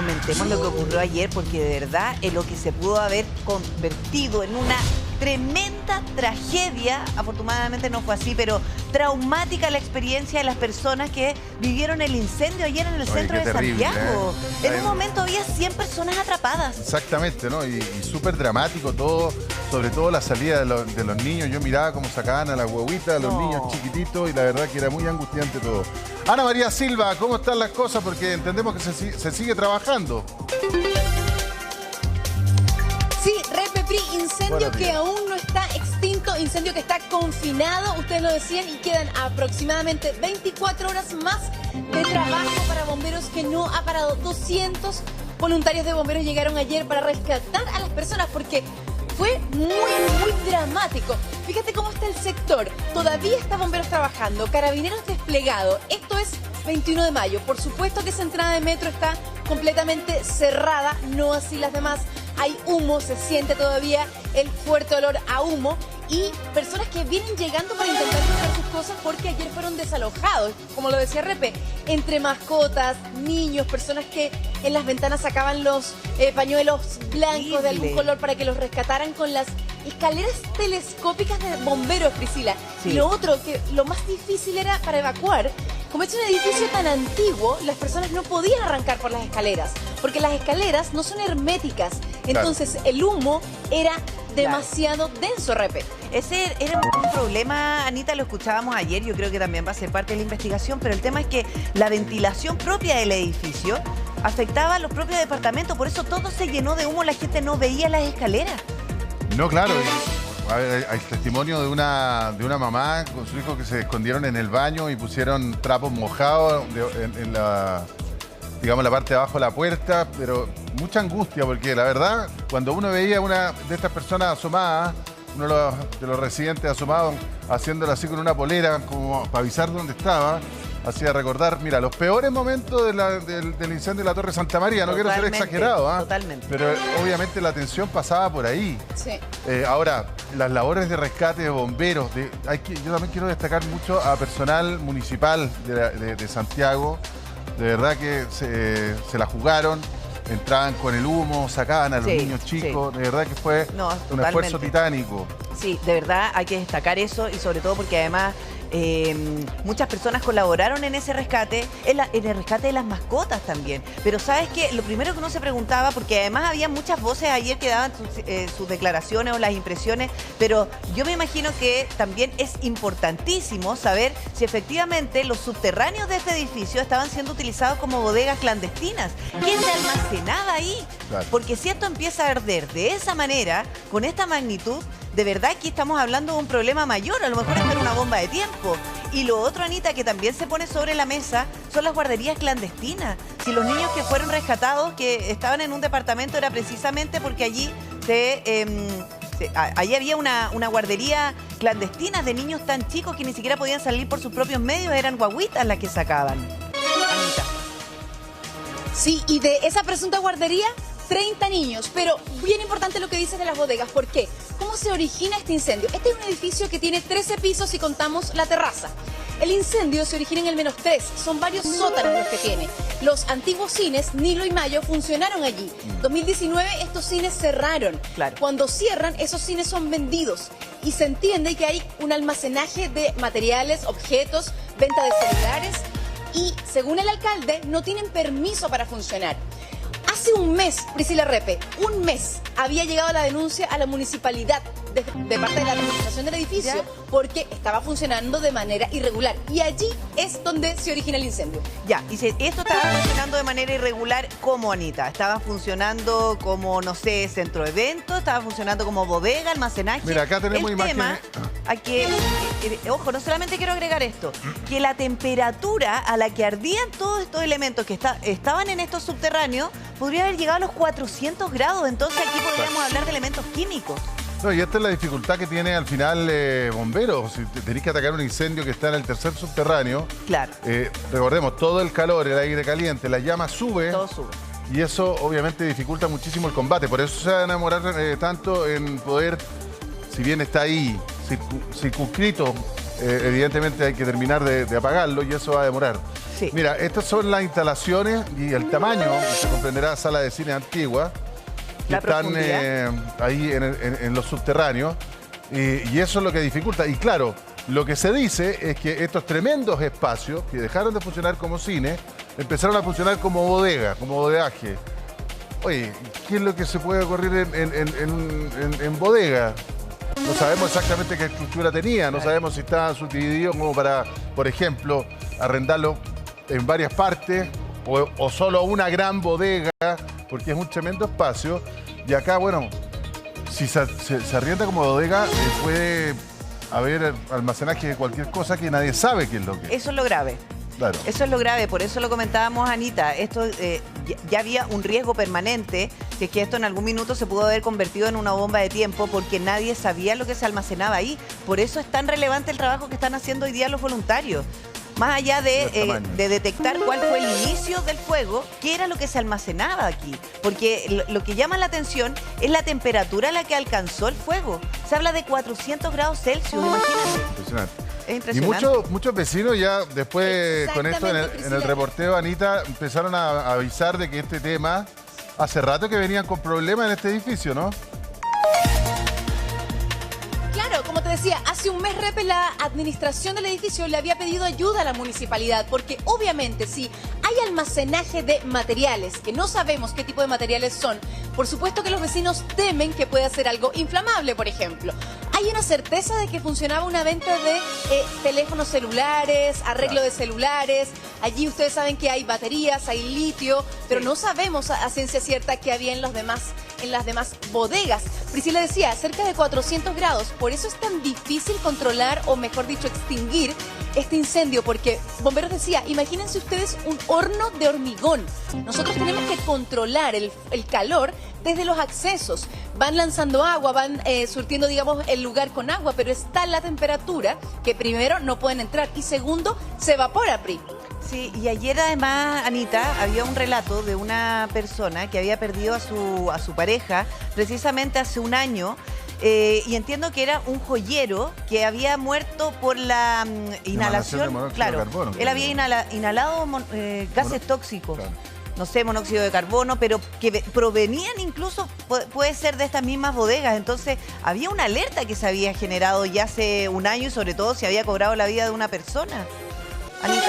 comentemos lo que ocurrió ayer, porque de verdad es lo que se pudo haber convertido en una tremenda tragedia. Afortunadamente no fue así, pero traumática la experiencia de las personas que vivieron el incendio ayer en el centro de Santiago. En un momento había 100 personas atrapadas. Exactamente, ¿no? Y súper dramático todo, sobre todo la salida de los niños. Yo miraba cómo sacaban a las guaguitas, a los niños chiquititos, y la verdad que era muy angustiante todo. Ana María Silva, ¿cómo están las cosas? Porque entendemos que se sigue trabajando. Sí, Repepri, incendio que aún no está extinto, incendio que está confinado, ustedes lo decían, y quedan aproximadamente 24 horas más de trabajo para bomberos que no ha parado. 200 voluntarios de bomberos llegaron ayer para rescatar a las personas porque fue muy dramático. Fíjate cómo está el sector. Todavía está bomberos trabajando, carabineros desplegados. Esto es 21 de mayo. Por supuesto que esa entrada de metro está completamente cerrada, no así las demás. Hay humo, se siente todavía el fuerte olor a humo y personas que vienen llegando para intentar buscar sus cosas porque ayer fueron desalojados, como lo decía Repe, entre mascotas, niños, personas que en las ventanas sacaban los pañuelos blancos de algún color para que los rescataran con las escaleras telescópicas de bomberos, Priscila. Sí. Y lo otro, que lo más difícil era para evacuar, como es un edificio tan antiguo, las personas no podían arrancar por las escaleras, porque las escaleras no son herméticas. Entonces el humo era demasiado denso, Repe. Ese era un problema, Anita, lo escuchábamos ayer, yo creo que también va a ser parte de la investigación, pero el tema es que la ventilación propia del edificio afectaba a los propios departamentos, por eso todo se llenó de humo, la gente no veía las escaleras. No, claro. Hay testimonio de una mamá con su hijo que se escondieron en el baño y pusieron trapos mojados en la, digamos, la parte de abajo de la puerta, pero mucha angustia porque la verdad, cuando uno veía a una de estas personas asomadas, uno de los residentes asomados, haciéndolo así con una polera, como para avisar dónde estaba, hacía recordar, mira, los peores momentos del incendio de la Torre Santa María. No quiero ser exagerado, totalmente. Pero obviamente la atención pasaba por ahí. Sí. Ahora, las labores de rescate de bomberos, yo también quiero destacar mucho a personal municipal de Santiago. De verdad que se la jugaron, entraban con el humo, sacaban a los niños chicos. De verdad que fue un esfuerzo titánico. Sí, de verdad hay que destacar eso y sobre todo porque además muchas personas colaboraron en ese rescate, en el rescate de las mascotas también. Pero ¿sabes qué? Lo primero que uno se preguntaba, porque además había muchas voces ayer que daban sus declaraciones o las impresiones, pero yo me imagino que también es importantísimo saber si efectivamente los subterráneos de este edificio estaban siendo utilizados como bodegas clandestinas. ¿Qué se almacenaba ahí? Claro. Porque si esto empieza a arder de esa manera, con esta magnitud, de verdad aquí estamos hablando de un problema mayor, a lo mejor es una bomba de tiempo. Y lo otro, Anita, que también se pone sobre la mesa, son las guarderías clandestinas. Si los niños que fueron rescatados, que estaban en un departamento, era precisamente porque allí allí había una guardería clandestina de niños tan chicos que ni siquiera podían salir por sus propios medios, eran guaguitas las que sacaban. Anita. Sí, y de esa presunta guardería, 30 niños, pero bien importante lo que dices de las bodegas. ¿Por qué? ¿Cómo se origina este incendio? Este es un edificio que tiene 13 pisos si contamos la terraza. El incendio se origina en el -3, son varios sótanos los que tiene. Los antiguos cines, Nilo y Mayo, funcionaron allí. En 2019 estos cines cerraron. Claro. Cuando cierran, esos cines son vendidos y se entiende que hay un almacenaje de materiales, objetos, venta de celulares y, según el alcalde, no tienen permiso para funcionar. Hace un mes, Priscila Repe, un mes había llegado la denuncia a la municipalidad de parte de la administración del edificio porque estaba funcionando de manera irregular. Y allí es donde se origina el incendio. Ya, y si esto estaba funcionando de manera irregular, ¿cómo, Anita? ¿Estaba funcionando como, no sé, centro de eventos? ¿Estaba funcionando como bodega, almacenaje? Mira, acá tenemos imágenes. Hay que, ojo, no solamente quiero agregar esto, que la temperatura a la que ardían todos estos elementos que estaban en estos subterráneos podría haber llegado a los 400 grados. Entonces aquí podríamos hablar de elementos químicos. No, y esta es la dificultad que tiene al final bomberos. Si tenés que atacar un incendio que está en el tercer subterráneo. Claro. Recordemos, todo el calor, el aire caliente, la llama sube. Todo sube. Y eso obviamente dificulta muchísimo el combate. Por eso se va a enamorar tanto en poder, si bien está ahí circunscrito, evidentemente hay que terminar de apagarlo y eso va a demorar. Sí. Mira, estas son las instalaciones y el tamaño, se comprenderá, sala de cine antigua, que La están profundidad. ahí en los subterráneos, y eso es lo que dificulta. Y claro, lo que se dice es que estos tremendos espacios que dejaron de funcionar como cine, empezaron a funcionar como bodega, como bodegaje. Oye, ¿qué es lo que se puede ocurrir en bodega? No sabemos exactamente qué estructura tenía, no sabemos si estaba subdividido como para, por ejemplo, arrendarlo en varias partes o solo una gran bodega, porque es un tremendo espacio. Y acá, bueno, si se arrienda como bodega, puede haber almacenaje de cualquier cosa que nadie sabe qué es lo que es. Eso es lo grave. Claro. Eso es lo grave, por eso lo comentábamos, Anita. Esto ya había un riesgo permanente, que es que esto en algún minuto se pudo haber convertido en una bomba de tiempo porque nadie sabía lo que se almacenaba ahí. Por eso es tan relevante el trabajo que están haciendo hoy día los voluntarios. Más allá de detectar cuál fue el inicio del fuego, qué era lo que se almacenaba aquí. Porque lo que llama la atención es la temperatura a la que alcanzó el fuego. Se habla de 400 grados Celsius, imagínate. Impresionante. Es Y impresionante. muchos vecinos ya después con esto en Exactamente, el reporteo, Anita, empezaron a avisar de que este tema, hace rato que venían con problemas en este edificio, ¿no? Claro, como te decía, hace un mes, Repe, la administración del edificio le había pedido ayuda a la municipalidad, porque obviamente si hay almacenaje de materiales, que no sabemos qué tipo de materiales son, por supuesto que los vecinos temen que pueda ser algo inflamable, por ejemplo. Hay una certeza de que funcionaba una venta de teléfonos celulares, arreglo de celulares. Allí ustedes saben que hay baterías, hay litio, pero no sabemos a ciencia cierta qué había en las demás bodegas. Priscila decía, cerca de 400 grados. Por eso es tan difícil controlar, o mejor dicho, extinguir este incendio, porque Bomberos decía, imagínense ustedes un horno de hormigón. Nosotros tenemos que controlar el calor desde los accesos. Van lanzando agua, van surtiendo, digamos, el lugar con agua, pero está la temperatura que primero no pueden entrar y segundo, se evapora, Pri. Sí, y ayer además, Anita, había un relato de una persona que había perdido a su pareja precisamente hace un año. Y entiendo que era un joyero que había muerto por la inhalación. De monóxido Claro, de carbono, él había inhalado gases tóxicos. Claro. No sé, monóxido de carbono, pero que provenían incluso, puede ser de estas mismas bodegas. Entonces, había una alerta que se había generado ya hace un año y sobre todo se había cobrado la vida de una persona. Anita.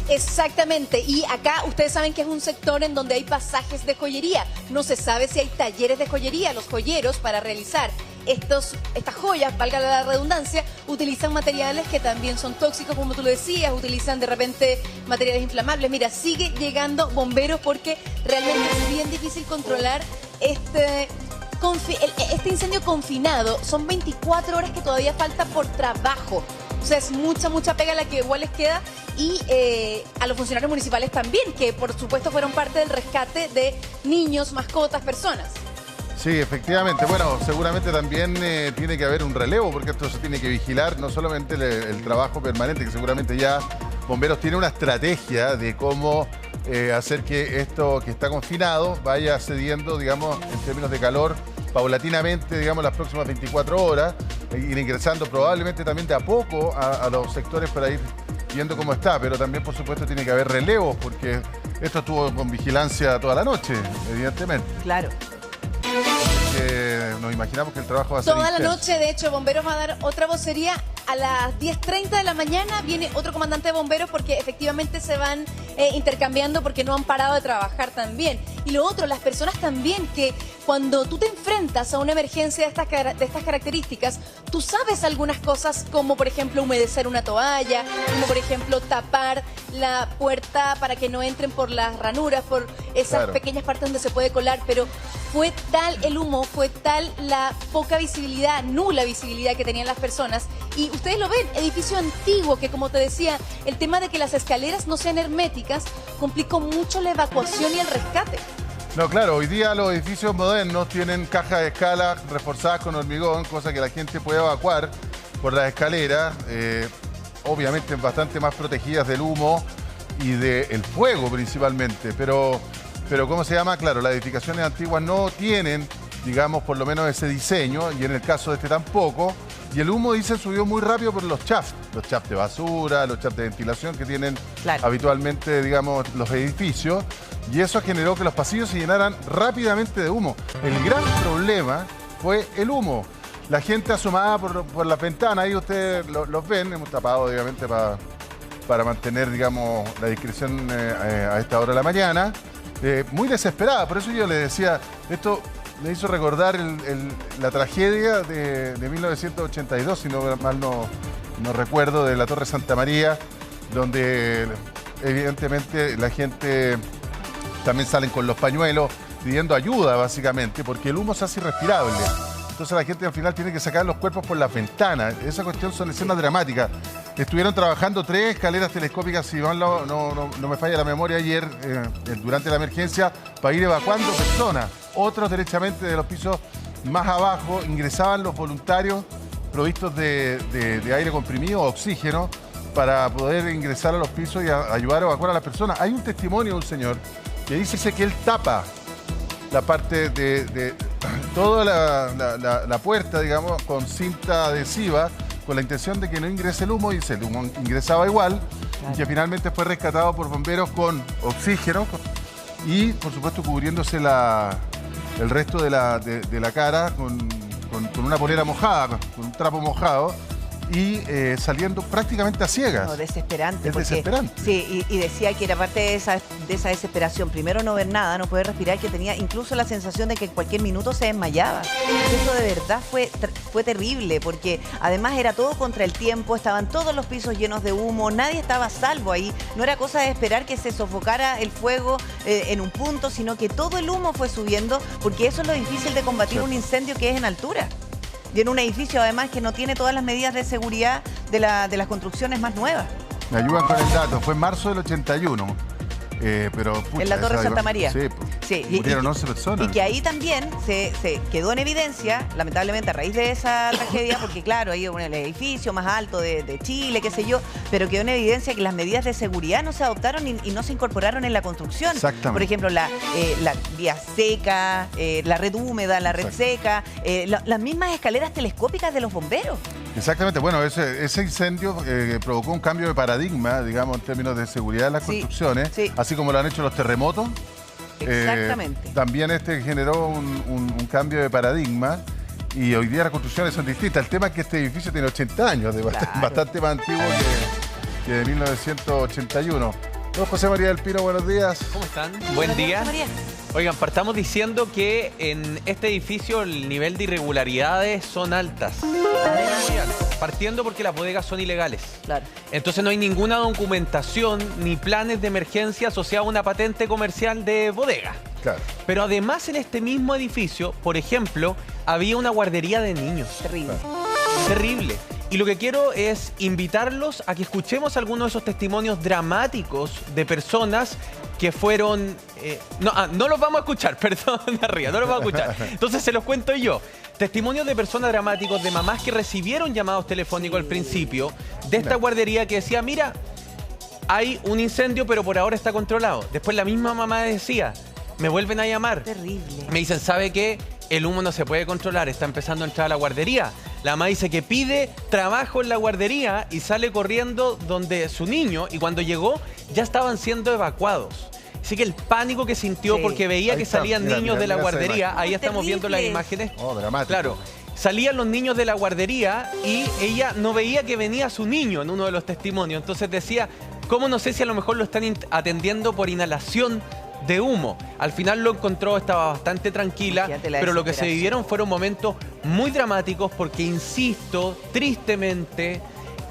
Exactamente, y acá ustedes saben que es un sector en donde hay pasajes de joyería. No se sabe si hay talleres de joyería. Los joyeros, para realizar estas joyas, valga la redundancia, utilizan materiales que también son tóxicos, como tú lo decías, utilizan de repente materiales inflamables. Mira, sigue llegando Bomberos porque realmente es bien difícil controlar este incendio confinado. Son 24 horas que todavía falta por trabajo. O sea, es mucha pega la que igual les queda. Y a los funcionarios municipales también, que por supuesto fueron parte del rescate de niños, mascotas, personas. Sí, efectivamente. Bueno, seguramente también tiene que haber un relevo, porque esto se tiene que vigilar, no solamente el trabajo permanente, que seguramente ya Bomberos tiene una estrategia de cómo hacer que esto que está confinado vaya cediendo, digamos, en términos de calor, paulatinamente, digamos, las próximas 24 horas, ir ingresando probablemente también de a poco a los sectores para ir viendo cómo está, pero también, por supuesto, tiene que haber relevos, porque esto estuvo con vigilancia toda la noche, evidentemente. Claro. Nos imaginamos que el trabajo va a ser toda la intenso. noche. De hecho, Bomberos va a dar otra vocería a las 10:30 de la mañana. Viene otro comandante de bomberos porque efectivamente se van intercambiando porque no han parado de trabajar también. Y lo otro, las personas también, que cuando tú te enfrentas a una emergencia de estas características, tú sabes algunas cosas como, por ejemplo, humedecer una toalla, como, por ejemplo, tapar la puerta para que no entren por las ranuras, por esas pequeñas partes donde se puede colar, pero fue tal el humo, fue tal la poca visibilidad, nula visibilidad que tenían las personas. Y ustedes lo ven, edificio antiguo, que como te decía, el tema de que las escaleras no sean herméticas complicó mucho la evacuación y el rescate. No, claro, hoy día los edificios modernos tienen cajas de escala reforzadas con hormigón, cosa que la gente puede evacuar por las escaleras, obviamente bastante más protegidas del humo y del fuego principalmente, pero ¿cómo se llama? Claro, las edificaciones antiguas no tienen, digamos, por lo menos ese diseño, y en el caso de este tampoco, Y el humo, dice, subió muy rápido por los shafts de basura, los shafts de ventilación que tienen habitualmente, digamos, los edificios. Y eso generó que los pasillos se llenaran rápidamente de humo. El gran problema fue el humo. La gente asomada por las ventanas, ahí ustedes los ven, hemos tapado obviamente para mantener, digamos, la discreción a esta hora de la mañana. Muy desesperada, por eso yo le decía, esto me hizo recordar la tragedia de 1982, si no mal no recuerdo, de la Torre Santa María, donde evidentemente la gente también salen con los pañuelos pidiendo ayuda, básicamente, porque el humo se hace irrespirable. Entonces la gente al final tiene que sacar los cuerpos por las ventanas. Esa cuestión son escenas dramáticas. Estuvieron trabajando 3 escaleras telescópicas, si no me falla la memoria, ayer, durante la emergencia, para ir evacuando personas. Otros, derechamente, de los pisos más abajo, ingresaban los voluntarios provistos de aire comprimido o oxígeno para poder ingresar a los pisos y ayudar a evacuar a las personas. Hay un testimonio de un señor que dice que él tapa la parte de toda la puerta, digamos, con cinta adhesiva, con la intención de que no ingrese el humo, y el humo ingresaba igual, y que finalmente fue rescatado por bomberos con oxígeno y, por supuesto, cubriéndose el resto de la cara con una polera mojada, con un trapo mojado, y saliendo prácticamente a ciegas. No, desesperante. Es desesperante. Sí, y decía que era parte de esa desesperación. Primero, no ver nada, no poder respirar, que tenía incluso la sensación de que en cualquier minuto se desmayaba. Eso de verdad fue terrible, porque además era todo contra el tiempo, estaban todos los pisos llenos de humo, nadie estaba a salvo ahí. No era cosa de esperar que se sofocara el fuego en un punto, sino que todo el humo fue subiendo, porque eso es lo difícil de combatir un incendio, que es en altura. Y en un edificio, además, que no tiene todas las medidas de seguridad de las construcciones más nuevas. Me ayudan con el dato. Fue en marzo del 81. Pero, pucha, en la Torre Santa María. Sí, sí, murieron 11 personas. Y que ahí también se quedó en evidencia, lamentablemente a raíz de esa tragedia, porque claro, ahí el edificio más alto de Chile, qué sé yo, pero quedó en evidencia que las medidas de seguridad no se adoptaron y no se incorporaron en la construcción. Exactamente. Por ejemplo, la vía seca, la red húmeda, la red seca, las mismas escaleras telescópicas de los bomberos. Exactamente. Bueno, ese incendio provocó un cambio de paradigma, digamos, en términos de seguridad de las construcciones, así como lo han hecho los terremotos. Exactamente. También generó un cambio de paradigma, y hoy día las construcciones son distintas. El tema es que este edificio tiene 80 años, bastante más antiguo que de 1981. Don José María del Pino, buenos días. ¿Cómo están? Buen día. Oigan, partamos diciendo que en este edificio el nivel de irregularidades son altas. Partiendo porque las bodegas son ilegales. Claro. Entonces no hay ninguna documentación ni planes de emergencia asociados a una patente comercial de bodega. Claro. Pero además en este mismo edificio, por ejemplo, había una guardería de niños. Terrible. Terrible. Y lo que quiero es invitarlos a que escuchemos algunos de esos testimonios dramáticos de personas que fueron... no los vamos a escuchar, perdón, arriba, no los vamos a escuchar. Entonces se los cuento yo. Testimonios de personas dramáticos, de mamás que recibieron llamados telefónicos al principio de esta guardería que decía, mira, hay un incendio, pero por ahora está controlado. Después la misma mamá decía, me vuelven a llamar. Terrible. Me dicen, ¿sabe qué? El humo no se puede controlar, está empezando a entrar a la guardería. La mamá dice que pide trabajo en la guardería y sale corriendo donde su niño, y cuando llegó ya estaban siendo evacuados. Así que el pánico que sintió porque veía que salían niños de la guardería, ahí estamos viendo las imágenes. Oh, dramático. Claro, salían los niños de la guardería y ella no veía que venía su niño en uno de los testimonios. Entonces decía, ¿cómo no sé si a lo mejor lo están atendiendo por inhalación de humo? Al final lo encontró, estaba bastante tranquila, pero lo que se vivieron fueron momentos muy dramáticos porque, insisto, tristemente,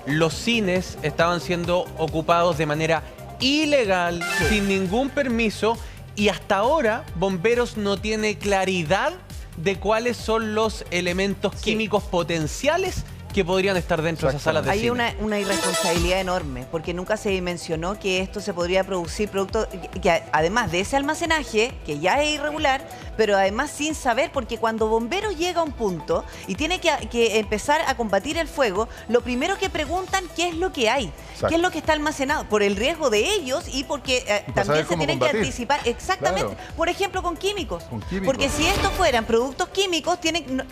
los cines estaban siendo ocupados de manera ilegal, sin ningún permiso, y hasta ahora Bomberos no tiene claridad de cuáles son los elementos químicos potenciales que podrían estar dentro de esas salas de cine. Hay una irresponsabilidad enorme, porque nunca se dimensionó que esto se podría producir producto que además de ese almacenaje, que ya es irregular, pero además sin saber, porque cuando Bomberos llega a un punto y tiene que empezar a combatir el fuego, lo primero que preguntan, ¿qué es lo que hay? Exacto. ¿Qué es lo que está almacenado? Por el riesgo de ellos y porque también se tienen que anticipar. Exactamente. Claro. Por ejemplo, con químicos. Porque si estos fueran productos químicos,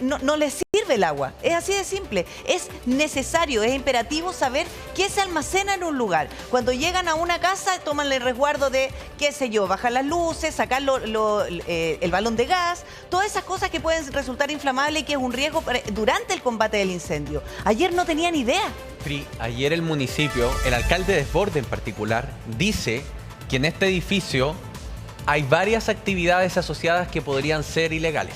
no les sirve sirve el agua. Es así de simple. Es necesario, es imperativo saber qué se almacena en un lugar. Cuando llegan a una casa, toman el resguardo de, qué sé yo, bajar las luces, sacar el balón de gas, todas esas cosas que pueden resultar inflamables y que es un riesgo durante el combate del incendio. Ayer no tenían idea. Pri, ayer el municipio, el alcalde de Desbordes en particular, dice que en este edificio hay varias actividades asociadas que podrían ser ilegales.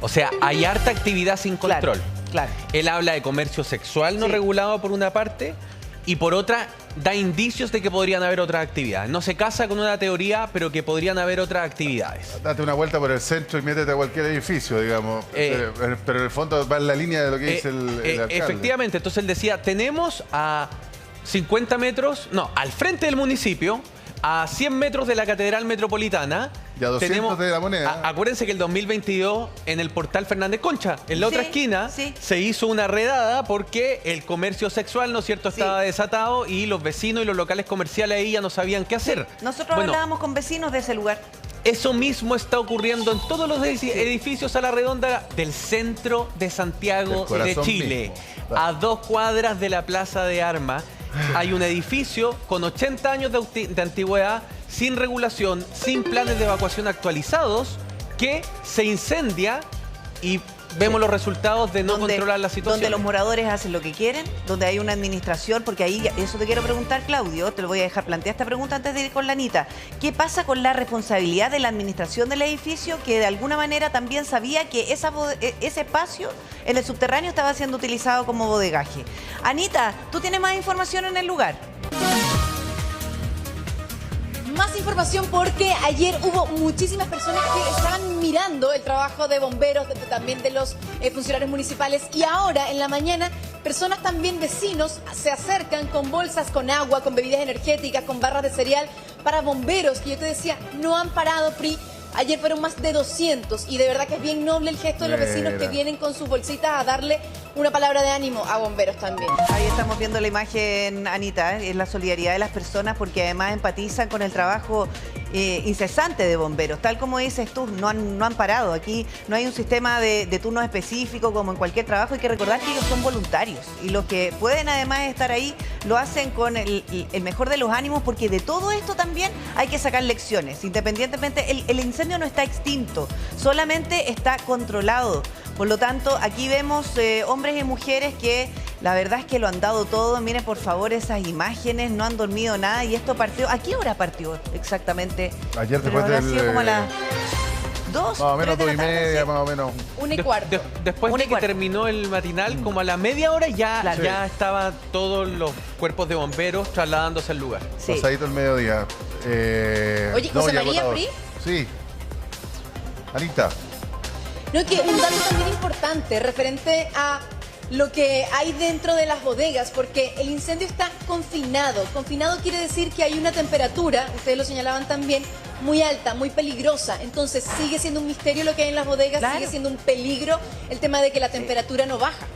O sea, hay harta actividad sin control. Claro. Él habla de comercio sexual no regulado por una parte y por otra da indicios de que podrían haber otras actividades. No se casa con una teoría, pero que podrían haber otras actividades. Date una vuelta por el centro y métete a cualquier edificio, digamos. Pero en el fondo va en la línea de lo que dice el alcalde. Efectivamente, entonces él decía, tenemos a 50 metros, no, al frente del municipio, a 100 metros de la Catedral Metropolitana. Y a 200 de la Moneda. Acuérdense que el 2022 en el portal Fernández Concha, en la otra esquina, se hizo una redada porque el comercio sexual, ¿no es cierto?, estaba desatado y los vecinos y los locales comerciales ahí ya no sabían qué hacer. Nosotros hablábamos con vecinos de ese lugar. Eso mismo está ocurriendo en todos los edificios a la redonda del centro de Santiago de Chile. A 2 cuadras de la Plaza de Armas hay un edificio con 80 años de antigüedad, sin regulación, sin planes de evacuación actualizados, que se incendia y vemos los resultados de no controlar la situación. Donde los moradores hacen lo que quieren, donde hay una administración, porque ahí, eso te quiero preguntar, Claudio, te lo voy a dejar plantear esta pregunta antes de ir con la Anita. ¿Qué pasa con la responsabilidad de la administración del edificio, que de alguna manera también sabía que ese espacio en el subterráneo estaba siendo utilizado como bodegaje? Anita, ¿tú tienes más información en el lugar? Más información porque ayer hubo muchísimas personas que estaban mirando el trabajo de bomberos, también de los funcionarios municipales, y ahora en la mañana personas también, vecinos, se acercan con bolsas con agua, con bebidas energéticas, con barras de cereal para bomberos, que yo te decía, no han parado, Pri. Ayer fueron más de 200 y de verdad que es bien noble el gesto de los vecinos que vienen con sus bolsitas a darle una palabra de ánimo a bomberos también. Ahí estamos viendo la imagen, Anita, es la solidaridad de las personas porque además empatizan con el trabajo incesante de bomberos. Tal como dices tú, no han parado. Aquí no hay un sistema de turnos específico como en cualquier trabajo. Hay que recordar que ellos son voluntarios y los que pueden además estar ahí lo hacen con el mejor de los ánimos, porque de todo esto también hay que sacar lecciones. Independientemente, el incendio no está extinto, solamente está controlado. Por lo tanto, aquí vemos hombres y mujeres que la verdad es que lo han dado todo. Miren, por favor, esas imágenes, no han dormido nada. Y esto partió, ¿a qué hora partió exactamente? Ayer después del... sido como a las 2, más o menos 2:30, más o menos. 1:15. Después de que terminó el matinal, como a la media hora ya estaban todos los cuerpos de bomberos trasladándose al lugar. Sí. Pasadito el mediodía. Oye, José María, Pri. Sí. Anita. No, que un dato también importante referente a lo que hay dentro de las bodegas, porque el incendio está confinado. Confinado quiere decir que hay una temperatura, ustedes lo señalaban también, muy alta, muy peligrosa. Entonces sigue siendo un misterio lo que hay en las bodegas, sigue siendo un peligro el tema de que la temperatura no baja.